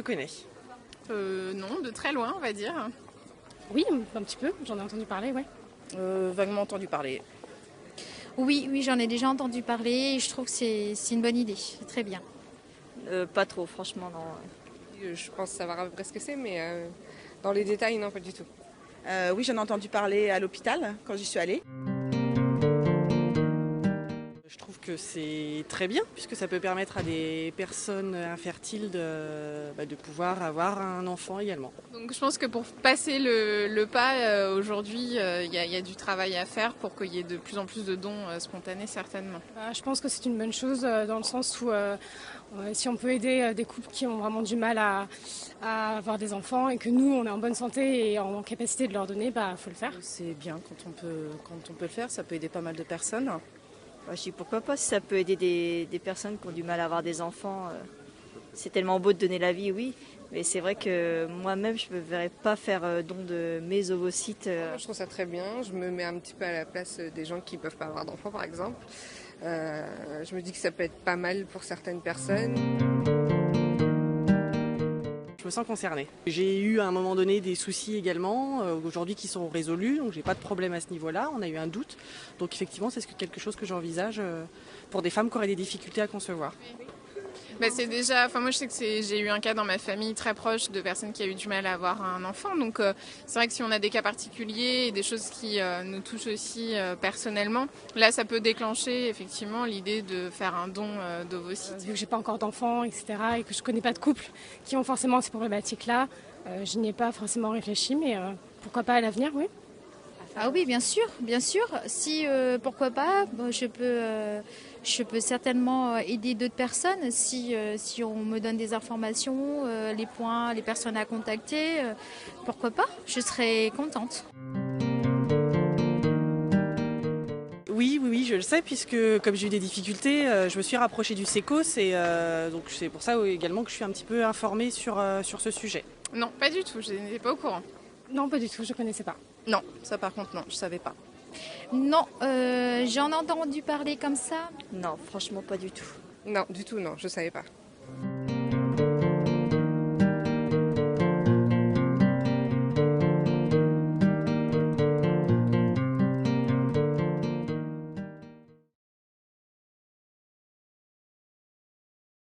connais. Non, de très loin, on va dire. Oui, un petit peu, j'en ai entendu parler, ouais. Vaguement entendu parler. Oui, oui, j'en ai déjà entendu parler et je trouve que c'est une bonne idée, c'est très bien. Pas trop, franchement, non. Je pense savoir à peu près ce que c'est, mais dans les détails, non, pas du tout. Oui, j'en ai entendu parler à l'hôpital quand j'y suis allée. Je trouve que c'est très bien puisque ça peut permettre à des personnes infertiles de pouvoir avoir un enfant également. Donc je pense que pour passer le pas, aujourd'hui, il y a du travail à faire pour qu'il y ait de plus en plus de dons spontanés, certainement. Je pense que c'est une bonne chose dans le sens où si on peut aider des couples qui ont vraiment du mal à avoir des enfants et que nous, on est en bonne santé et en capacité de leur donner, faut le faire. C'est bien quand on peut le faire, ça peut aider pas mal de personnes. Je dis pourquoi pas, si ça peut aider des personnes qui ont du mal à avoir des enfants. C'est tellement beau de donner la vie, oui. Mais c'est vrai que moi-même, je ne me verrais pas faire don de mes ovocytes. Je trouve ça très bien. Je me mets un petit peu à la place des gens qui ne peuvent pas avoir d'enfants, par exemple. Je me dis que ça peut être pas mal pour certaines personnes. Je me sens concernée. J'ai eu à un moment donné des soucis également, aujourd'hui qui sont résolus, donc j'ai pas de problème à ce niveau-là. On a eu un doute, donc effectivement c'est quelque chose que j'envisage pour des femmes qui auraient des difficultés à concevoir. C'est déjà, moi je sais que j'ai eu un cas dans ma famille très proche de personnes qui ont eu du mal à avoir un enfant, donc c'est vrai que si on a des cas particuliers et des choses qui nous touchent aussi personnellement, là ça peut déclencher effectivement l'idée de faire un don d'ovocytes. Vu que j'ai pas encore d'enfants, etc., et que je connais pas de couples qui ont forcément ces problématiques-là, je n'y ai pas forcément réfléchi, mais pourquoi pas à l'avenir, oui. Ah oui, bien sûr, bien sûr. Si, pourquoi pas, je peux certainement aider d'autres personnes si on me donne des informations, les points, les personnes à contacter. Pourquoi pas, je serais contente. Oui, je le sais, puisque comme j'ai eu des difficultés, je me suis rapprochée du SECOS et donc c'est pour ça également que je suis un petit peu informée sur ce sujet. Non, pas du tout, je n'étais pas au courant. Non, pas du tout, je connaissais pas. Non, ça par contre non, je savais pas. Non, j'en ai entendu parler comme ça. Non, franchement pas du tout. Non, du tout, non, je savais pas.